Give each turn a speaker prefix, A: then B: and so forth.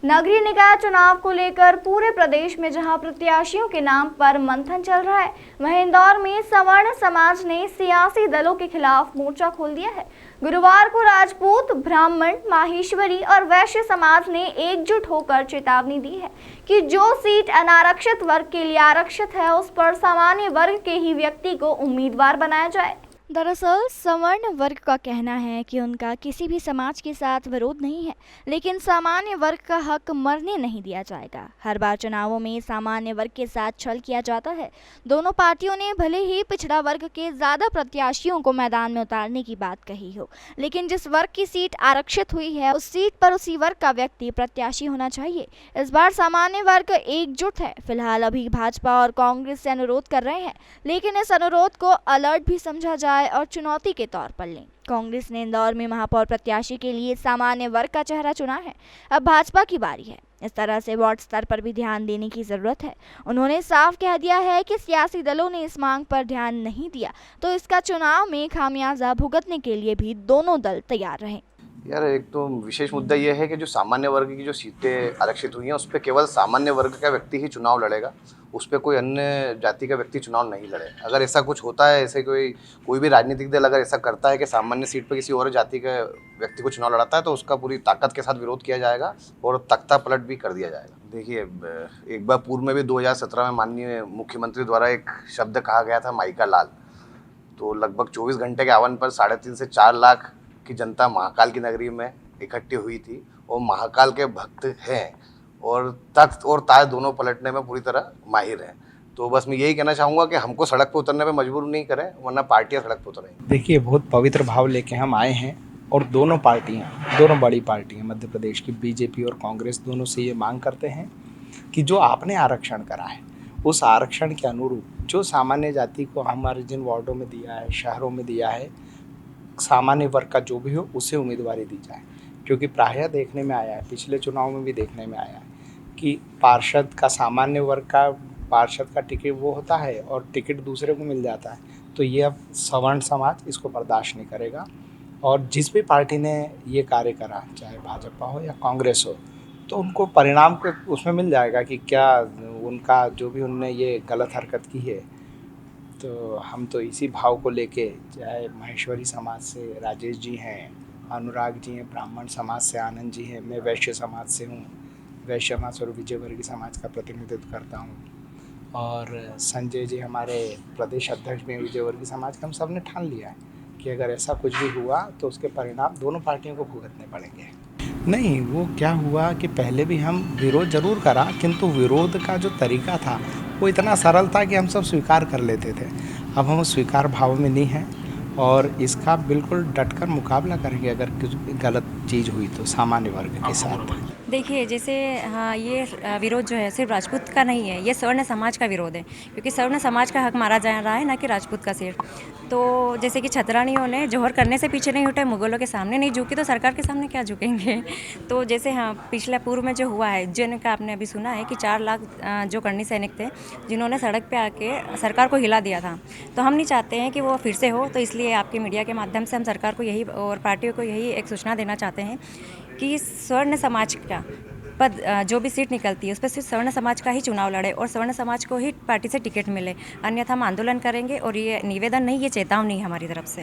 A: नगरीय निकाय चुनाव को लेकर पूरे प्रदेश में जहां प्रत्याशियों के नाम पर मंथन चल रहा है, वहीं इंदौर में सवर्ण समाज ने सियासी दलों के खिलाफ मोर्चा खोल दिया है। गुरुवार को राजपूत, ब्राह्मण, माहेश्वरी और वैश्य समाज ने एकजुट होकर चेतावनी दी है कि जो सीट अनारक्षित वर्ग के लिए आरक्षित है, उस पर सामान्य वर्ग के ही व्यक्ति को उम्मीदवार बनाया जाए। दरअसल सवर्ण वर्ग का कहना है कि उनका किसी भी समाज के साथ विरोध नहीं है, लेकिन सामान्य वर्ग का हक मरने नहीं दिया जाएगा। हर बार चुनावों में सामान्य वर्ग के साथ छल किया जाता है। दोनों पार्टियों ने भले ही पिछड़ा वर्ग के ज्यादा प्रत्याशियों को मैदान में उतारने की बात कही हो, लेकिन जिस वर्ग की सीट आरक्षित हुई है, उस सीट पर उसी वर्ग का व्यक्ति प्रत्याशी होना चाहिए। इस बार सामान्य वर्ग एकजुट है। फिलहाल अभी भाजपा और कांग्रेस से अनुरोध कर रहे हैं, लेकिन इस अनुरोध को अलर्ट भी समझा जाए और चुनौती के तौर पर लें। कांग्रेस ने इंदौर में महापौर प्रत्याशी के लिए सामान्य वर्ग का चेहरा चुना है। अब भाजपा की बारी है। इस तरह से वार्ड स्तर पर भी ध्यान देने की जरूरत है। उन्होंने साफ कह दिया है कि सियासी दलों ने इस मांग पर ध्यान नहीं दिया तो इसका चुनाव में खामियाजा भुगतने के लिए भी दोनों दल तैयार रहें।
B: यार, एक तो विशेष मुद्दा यह है कि जो सामान्य वर्ग की जो सीटें आरक्षित हुई हैं, उस पर केवल सामान्य वर्ग का व्यक्ति ही चुनाव लड़ेगा। उस पर कोई अन्य जाति का व्यक्ति चुनाव नहीं लड़े। अगर ऐसा कुछ होता है, ऐसे कोई भी राजनीतिक दल अगर ऐसा करता है कि सामान्य सीट पर किसी और जाति के व्यक्ति को चुनाव लड़ाता है, तो उसका पूरी ताकत के साथ विरोध किया जाएगा और तख्ता पलट भी कर दिया जाएगा। देखिए, एक बार पूर्व में भी 2017 में माननीय मुख्यमंत्री द्वारा एक शब्द कहा गया था, माई का लाल। तो लगभग 24 घंटे के आवन पर 3.5 से 4 लाख की जनता महाकाल की नगरी में इकट्ठी हुई थी और महाकाल के भक्त हैं और तख्त और ताज दोनों पलटने में पूरी तरह माहिर हैं। तो बस मैं यही कहना चाहूँगा कि हमको सड़क पर उतरने पे मजबूर नहीं करें, वरना पार्टियाँ सड़क पर उतरेंगी।
C: देखिए, बहुत पवित्र भाव लेके हम आए हैं और दोनों पार्टियाँ, दोनों बड़ी पार्टियाँ मध्य प्रदेश की बीजेपी और कांग्रेस दोनों से ये मांग करते हैं कि जो आपने आरक्षण करा है, उस आरक्षण के अनुरूप जो सामान्य जाति को हमारे जिन वार्डों में दिया है, शहरों में दिया है, सामान्य वर्ग का जो भी हो उसे उम्मीदवारी दी जाए। क्योंकि प्रायः देखने में आया है, पिछले चुनाव में भी देखने में आया है कि पार्षद का, सामान्य वर्ग का पार्षद का टिकट वो होता है और टिकट दूसरे को मिल जाता है। तो ये अब सवर्ण समाज इसको बर्दाश्त नहीं करेगा और जिस भी पार्टी ने ये कार्य करा, चाहे भाजपा हो या कांग्रेस हो, तो उनको परिणाम को उसमें मिल जाएगा कि क्या उनका जो भी उनने ये गलत हरकत की है। तो हम तो इसी भाव को लेके, चाहे महेश्वरी समाज से राजेश जी हैं, अनुराग जी हैं, ब्राह्मण समाज से आनंद जी हैं, मैं वैश्य समाज से हूँ, वैश्य समाज और विजयवर्गीय समाज का प्रतिनिधित्व करता हूँ, और संजय जी हमारे प्रदेश अध्यक्ष में विजयवर्गीय समाज का। हम सब ने ठान लिया है कि अगर ऐसा कुछ भी हुआ तो उसके परिणाम दोनों पार्टियों को भुगतने पड़ेंगे। नहीं, वो क्या हुआ कि पहले भी हम विरोध जरूर करा, किंतु विरोध का जो तरीका था वो इतना सरल था कि हम सब स्वीकार कर लेते थे। अब हम स्वीकार भाव में नहीं हैं और इसका बिल्कुल डटकर मुकाबला करेंगे अगर कुछ गलत चीज़ हुई तो सामान्य वर्ग के साथ।
D: देखिए, जैसे हाँ, ये विरोध जो है सिर्फ राजपूत का नहीं है, ये सवर्ण समाज का विरोध है, क्योंकि सवर्ण समाज का हक मारा जा रहा है, ना कि राजपूत का सिर। तो जैसे कि छतरानियों ने जौहर करने से पीछे नहीं हटे, मुगलों के सामने नहीं झुकी, तो सरकार के सामने क्या झुकेंगे। तो जैसे हाँ, पिछले पूर्व में जो हुआ है, जिनका आपने अभी सुना है कि 4 लाख जो कर्णी सैनिक थे, जिन्होंने सड़क पे आके सरकार को हिला दिया था, तो हम नहीं चाहते हैं कि वो फिर से हो। तो इसलिए आपके मीडिया के माध्यम से हम सरकार को यही और पार्टियों को यही एक सूचना देना चाहते हैं कि स्वर्ण समाज का पद जो भी सीट निकलती है उस पर सिर्फ स्वर्ण समाज का ही चुनाव लड़े और स्वर्ण समाज को ही पार्टी से टिकट मिले, अन्यथा हम आंदोलन करेंगे। और ये निवेदन नहीं, ये चेतावनी है हमारी तरफ से।